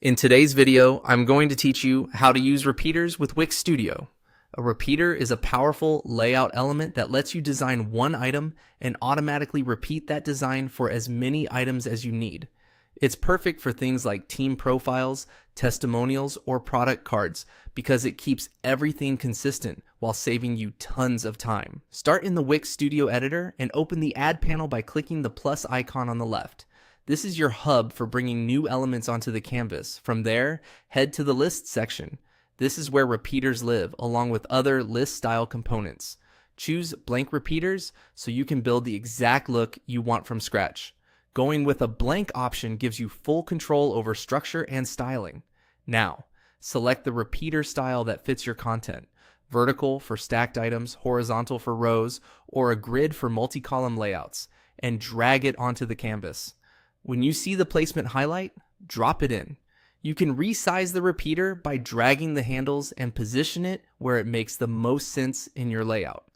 In today's video, I'm going to teach you how to use repeaters with Wix Studio. A repeater is a powerful layout element that lets you design one item and automatically repeat that design for as many items as you need. It's perfect for things like team profiles, testimonials, or product cards because it keeps everything consistent while saving you tons of time. Start in the Wix Studio editor and open the Add panel by clicking the plus icon on the left. This is your hub for bringing new elements onto the canvas. From there, head to the list section. This is where repeaters live, along with other list-style components. Choose blank repeaters so you can build the exact look you want from scratch. Going with a blank option gives you full control over structure and styling. Now, select the repeater style that fits your content. Vertical for stacked items, horizontal for rows, or a grid for multi-column layouts, and drag it onto the canvas. When you see the placement highlight, drop it in. You can resize the repeater by dragging the handles and position it where it makes the most sense in your layout.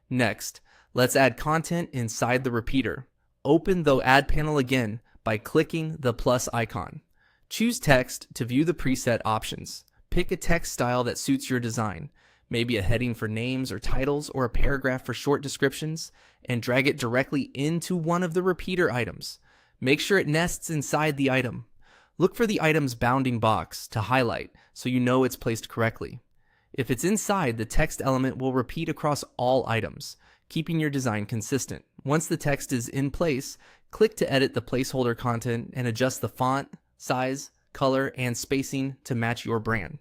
Next, let's add content inside the repeater. Open the Add panel again by clicking the plus icon. Choose text to view the preset options. Pick a text style that suits your design, maybe a heading for names or titles or a paragraph for short descriptions, and drag it directly into one of the repeater items. Make sure it nests inside the item. Look for the item's bounding box to highlight so you know it's placed correctly. If it's inside, the text element will repeat across all items, keeping your design consistent. Once the text is in place, click to edit the placeholder content and adjust the font, size, color, and spacing to match your brand.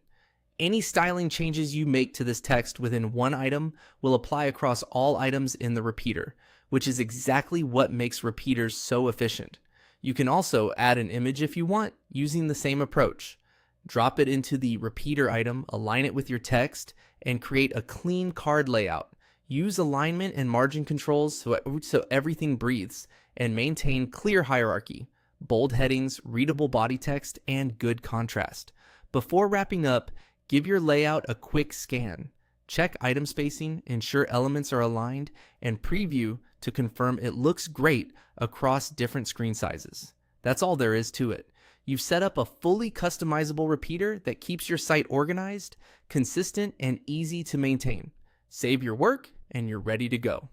Any styling changes you make to this text within one item will apply across all items in the repeater, which is exactly what makes repeaters so efficient. You can also add an image if you want, using the same approach. Drop it into the repeater item, align it with your text, and create a clean card layout. Use alignment and margin controls so everything breathes, and maintain clear hierarchy, bold headings, readable body text, and good contrast. Before wrapping up, give your layout a quick scan. Check item spacing, ensure elements are aligned, and preview to confirm it looks great across different screen sizes. That's all there is to it. You've set up a fully customizable repeater that keeps your site organized, consistent, and easy to maintain. Save your work, and you're ready to go.